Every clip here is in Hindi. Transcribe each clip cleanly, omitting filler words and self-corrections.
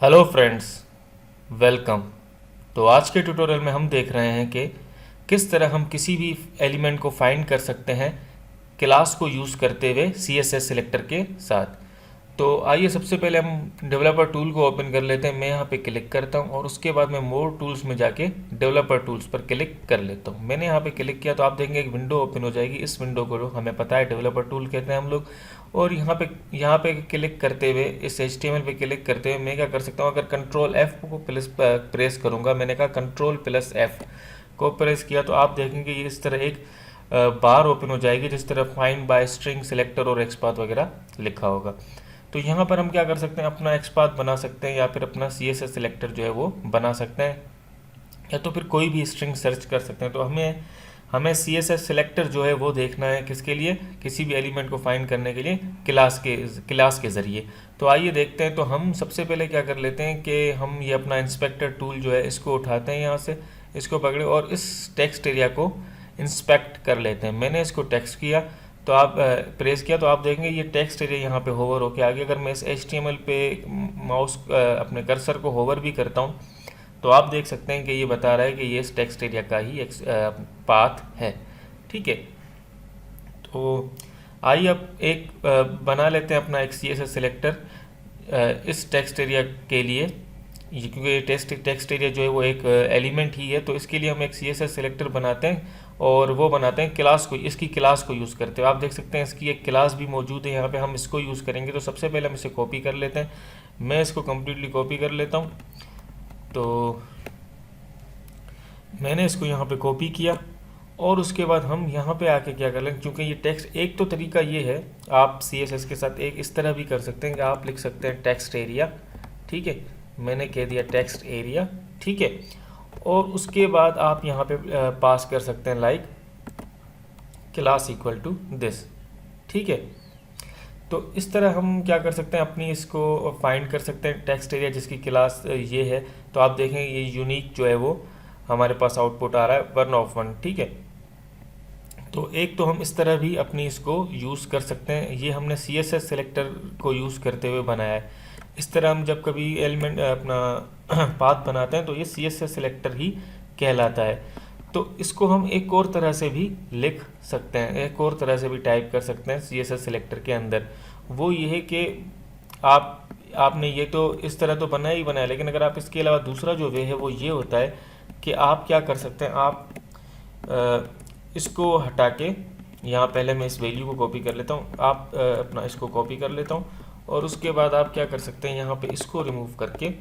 Hello friends, welcome. तो आज के ट्यूटोरियल में हम देख रहे हैं कि किस तरह हम किसी भी एलिमेंट को फाइंड कर सकते हैं क्लास को यूज़ करते हुए CSS सिलेक्टर के साथ। तो आइए सबसे पहले हम डेवलपर टूल को ओपन कर लेते हैं। मैं यहाँ पे क्लिक करता हूँ और उसके बाद मैं मोर टूल्स में जाके डेवलपर टूल्स पर क्लिक कर लेता हूँ। मैंने यहाँ पे क्लिक किया तो आप देखेंगे एक विंडो ओपन हो जाएगी। इस विंडो को हमें पता है डेवलपर टूल कहते हैं हम लोग। और यहाँ पे क्लिक करते हुए, इस HTML पे क्लिक करते हुए मैं क्या कर सकता हूँ, अगर कंट्रोल F को प्रेस करूँगा, मैंने कहा कंट्रोल+F को प्रेस किया तो आप देखेंगे ये इस तरह एक बार ओपन हो जाएगी जिस तरह फाइंड बाय स्ट्रिंग सिलेक्टर और एक्सपाथ वगैरह लिखा होगा। तो यहाँ पर हम क्या कर सकते हैं, अपना एक्सपाथ बना सकते हैं या फिर अपना CSS सिलेक्टर जो है वो बना सकते हैं, या तो फिर कोई भी स्ट्रिंग सर्च कर सकते हैं। तो हमें हमें CSS सिलेक्टर जो है वो देखना है किसके लिए, किसी भी एलिमेंट को फाइंड करने के लिए क्लास के ज़रिए। तो आइए देखते हैं। तो हम सबसे पहले क्या कर लेते हैं कि हम ये अपना इंस्पेक्टर टूल जो है इसको उठाते हैं, यहाँ से इसको पकड़े और इस टेक्स्ट एरिया को इंस्पेक्ट कर लेते हैं। मैंने इसको टेक्स्ट किया तो आप प्रेस किया तो आप देखेंगे ये टेक्स्ट एरिया यहाँ पे होवर होके आ गया। अगर मैं इस HTML पे माउस अपने कर्सर को होवर भी करता हूँ तो आप देख सकते हैं कि ये बता रहा है कि ये इस टेक्स्ट एरिया का ही पाथ है। ठीक है, तो आइए अब एक बना लेते हैं अपना एक CSS सिलेक्टर इस टेक्स्ट एरिया के लिए। क्योंकि ये टेक्स्ट एरिया जो है वो एक एलिमेंट ही है, तो इसके लिए हम एक CSS सिलेक्टर बनाते हैं और वो बनाते हैं क्लास को, इसकी क्लास को यूज़ करते हैं। आप देख सकते हैं इसकी एक क्लास भी मौजूद है यहाँ पे, हम इसको यूज़ करेंगे। तो सबसे पहले हम इसे कॉपी कर लेते हैं। मैं इसको कम्प्लीटली कॉपी कर लेता हूँ। तो मैंने इसको यहाँ पे कॉपी किया और उसके बाद हम यहाँ पे आके क्या कर लें, क्योंकि ये टेक्स्ट, एक तो तरीका ये है, आप CSS के साथ एक इस तरह भी कर सकते हैं कि आप लिख सकते हैं टेक्स्ट एरिया। ठीक है, मैंने कह दिया टेक्स्ट एरिया। ठीक है, और उसके बाद आप यहाँ पे पास कर सकते हैं like class equal to this. ठीक है, तो इस तरह हम क्या कर सकते हैं, अपनी इसको फाइंड कर सकते हैं टेक्स्ट एरिया जिसकी क्लास ये है। तो आप देखें ये यूनिक जो है वो हमारे पास आउटपुट आ रहा है 1 of 1। ठीक है, तो एक तो हम इस तरह भी अपनी इसको यूज़ कर सकते हैं। ये हमने CSS सिलेक्टर को यूज़ करते हुए बनाया है। इस तरह हम जब कभी एलिमेंट अपना पाथ बनाते हैं तो ये CSS सिलेक्टर ही कहलाता है। तो इसको हम एक और तरह से भी लिख सकते हैं, एक और तरह से भी टाइप कर सकते हैं CSS सिलेक्टर के अंदर। वो ये है कि आपने ये तो इस तरह तो बनाया ही बनाया, लेकिन अगर आप इसके अलावा दूसरा जो वे है वो ये होता है कि आप क्या कर सकते हैं, आप इसको हटा के, यहाँ पहले मैं इस वैल्यू को कॉपी कर लेता हूँ, आप अपना इसको कॉपी कर लेता हूँ और उसके बाद आप क्या कर सकते हैं, यहाँ पे इसको रिमूव करके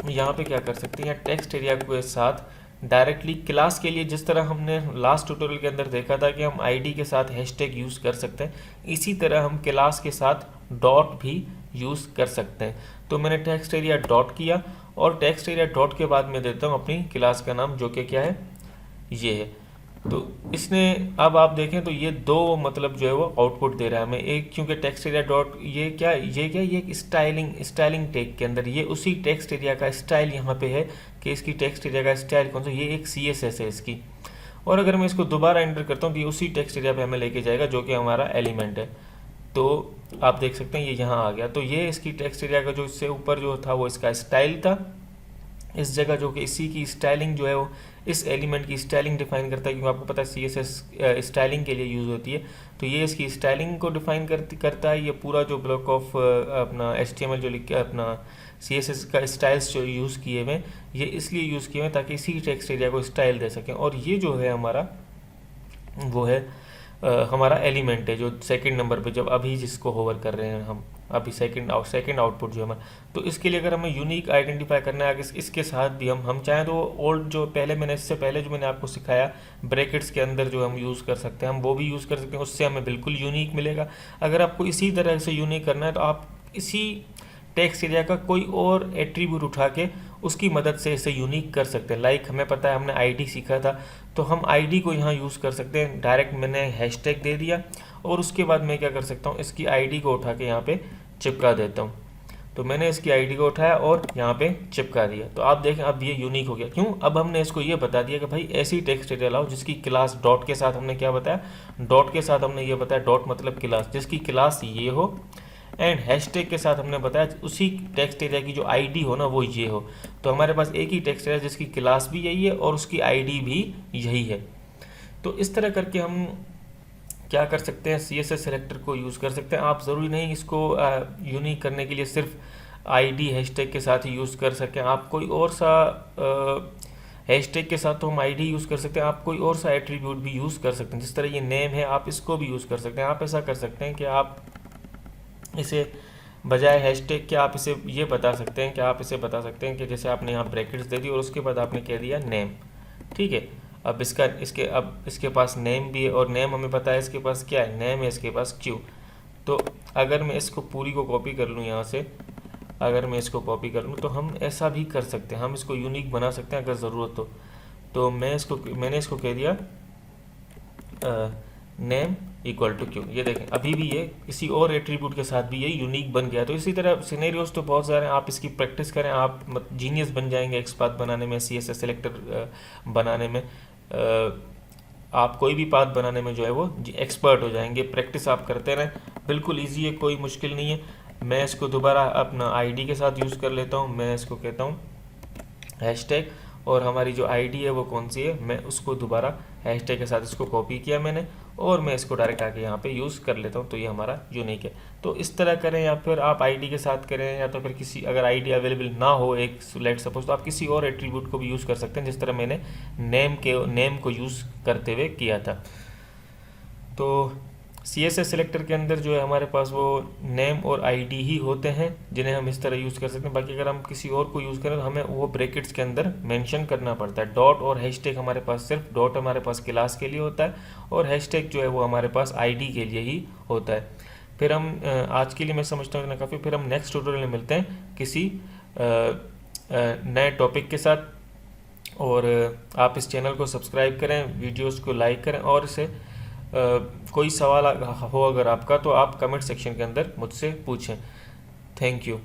यहाँ पे क्या कर सकते हैं, यहाँ टेक्स्ट एरिया के साथ डायरेक्टली क्लास के लिए, जिस तरह हमने लास्ट ट्यूटोरियल के अंदर देखा था कि हम आईडी के साथ हैशटैग यूज़ कर सकते हैं, इसी तरह हम क्लास के साथ डॉट भी यूज़ कर सकते हैं। तो मैंने टेक्स्ट एरिया डॉट किया और टेक्स्ट एरिया डॉट के बाद मैं देता हूँ अपनी क्लास का नाम, जो कि क्या है, ये है। तो इसने, अब आप देखें तो ये दो मतलब जो है वो आउटपुट दे रहा है हमें। एक क्योंकि टेक्स्ट एरिया डॉट ये क्या ये एक स्टाइलिंग टैग के अंदर ये उसी टेक्स्ट एरिया का स्टाइल यहाँ पे है कि इसकी टेक्स्ट एरिया का स्टाइल कौन सा, ये एक CSS है इसकी। और अगर मैं इसको दोबारा एंटर करता हूँ तो ये उसी टेक्स्ट एरिया पे हमें लेके जाएगा जो कि हमारा एलिमेंट है। तो आप देख सकते हैं ये यहाँ आ गया। तो ये इसकी टेक्स्ट एरिया का जो इससे ऊपर जो था वो इसका स्टाइल था, इस जगह जो कि इसी की स्टाइलिंग जो है वो इस एलिमेंट की स्टाइलिंग डिफाइन करता है, क्योंकि आपको पता है CSS स्टाइलिंग के लिए यूज़ होती है। तो ये इसकी स्टाइलिंग को डिफाइन करता है। ये पूरा जो ब्लॉक ऑफ अपना HTML जो लिख के अपना CSS का स्टाइल्स जो यूज़ किए हुए, ये इसलिए यूज़ किए हुए ताकि इसी टेक्स्ट एरिया को स्टाइल दे सकें। और ये जो है हमारा वो है हमारा एलिमेंट है जो सेकंड नंबर पे, जब अभी जिसको होवर कर रहे हैं हम, अभी सेकंड आउटपुट जो है हमारा। तो इसके लिए अगर हमें यूनिक आइडेंटिफाई करना है आगे इसके साथ भी हम चाहें तो ओल्ड जो पहले मैंने इससे पहले जो मैंने आपको सिखाया ब्रैकेट्स के अंदर जो हम यूज़ कर सकते हैं, हम वो भी यूज़ कर सकते हैं, उससे हमें बिल्कुल यूनिक मिलेगा। अगर आपको इसी तरह से यूनिक करना है तो आप इसी टेक्स्ट एरिया का कोई और एट्रीब्यूट उठा के उसकी मदद से इसे यूनिक कर सकते हैं। लाइक हमें पता है हमने आईडी सीखा था, तो हम आईडी को यहाँ यूज़ कर सकते हैं। डायरेक्ट मैंने हैशटैग दे दिया और उसके बाद मैं क्या कर सकता हूँ, इसकी आईडी को उठा के यहाँ पे चिपका देता हूँ। तो मैंने इसकी आईडी को उठाया और यहाँ पे चिपका दिया। तो आप देखें अब ये यूनिक हो गया। क्यों? अब हमने इसको ये बता दिया कि भाई ऐसी टेक्स्ट एरिया लाओ जिसकी क्लास डॉट के साथ, हमने क्या बताया, डॉट के साथ हमने ये बताया, डॉट मतलब क्लास, जिसकी क्लास ये हो एंड हैशटैग के साथ हमने बताया उसी टेक्स्ट एरिया की जो आईडी हो ना वो ये हो। तो हमारे पास एक ही टेक्स्ट एरिया जिसकी क्लास भी यही है और उसकी आईडी भी यही है। तो इस तरह करके हम क्या कर सकते हैं, CSS सेलेक्टर को यूज़ कर सकते हैं। आप ज़रूरी नहीं इसको यूनिक करने के लिए सिर्फ आईडी हैशटैग के साथ ही यूज़ कर सकें। आप कोई और सा हैशटैग के साथ तो हम आईडी यूज़ कर सकते हैं, आप कोई और सा एट्रीब्यूट भी यूज़ कर सकते हैं। जिस तरह ये नेम है आप इसको भी यूज़ कर सकते हैं। आप ऐसा कर सकते हैं कि आप इसे बजाय हैशटैग के आप इसे ये बता सकते हैं कि आप इसे बता सकते हैं कि जैसे आपने यहाँ ब्रैकेट्स दे दी और उसके बाद आपने कह दिया नेम, ठीक है। अब इसके पास नेम भी है और नेम हमें पता है इसके पास क्या है, नेम है इसके पास क्यू। तो अगर मैं इसको पूरी को कॉपी कर लूँ यहाँ से, अगर मैं इसको कॉपी कर लूँ तो हम ऐसा भी कर सकते हैं, हम इसको यूनिक बना सकते हैं अगर ज़रूरत हो। तो मैंने इसको कह दिया नेम इक्वल टू क्यू। ये देखें अभी भी ये किसी और एट्रीब्यूट के साथ भी ये यूनिक बन गया। तो इसी तरह सिनेरियोज तो बहुत सारे हैं, आप इसकी प्रैक्टिस करें, आप जीनियस बन जाएंगे एक्सपाथ बनाने में, CSS सेलेक्टर बनाने में। आप कोई भी पाथ बनाने में जो है वो एक्सपर्ट हो जाएंगे। प्रैक्टिस आप करते रहें, बिल्कुल ईजी है, कोई मुश्किल नहीं है। मैं इसको दोबारा अपना आईडी के साथ यूज़ कर लेता हूँ। मैं इसको कहता हूँ हैशटैग और हमारी जो आईडी है वो कौन सी है, मैं उसको दोबारा हैशटैग के साथ इसको कॉपी किया मैंने और मैं इसको डायरेक्ट आके यहाँ पे यूज़ कर लेता हूँ। तो ये हमारा यूनिक है। तो इस तरह करें, या फिर आप आईडी के साथ करें, या तो फिर किसी अगर आईडी अवेलेबल ना हो एक लेट सपोज, तो आप किसी और एट्रीब्यूट को भी यूज़ कर सकते हैं जिस तरह मैंने नेम को यूज़ करते हुए किया था। तो CSS सेलेक्टर के अंदर जो है हमारे पास वो नेम और आईडी ही होते हैं जिन्हें हम इस तरह यूज़ कर सकते हैं। बाकी अगर हम किसी और को यूज़ करें तो हमें वो ब्रैकेट्स के अंदर मेंशन करना पड़ता है। डॉट और हैशटैग हमारे पास, सिर्फ डॉट हमारे पास क्लास के लिए होता है और हैशटैग जो है वो हमारे पास आईडी के लिए ही होता है। फिर हम आज के लिए मैं समझता हूँ इतना काफ़ी। फिर हम नेक्स्ट ट्यूटोरियल में मिलते हैं किसी नए टॉपिक के साथ। और आप इस चैनल को सब्सक्राइब करें, वीडियोस को लाइक करें और इसे कोई सवाल हो अगर आपका तो आप कमेंट सेक्शन के अंदर मुझसे पूछें। Thank you.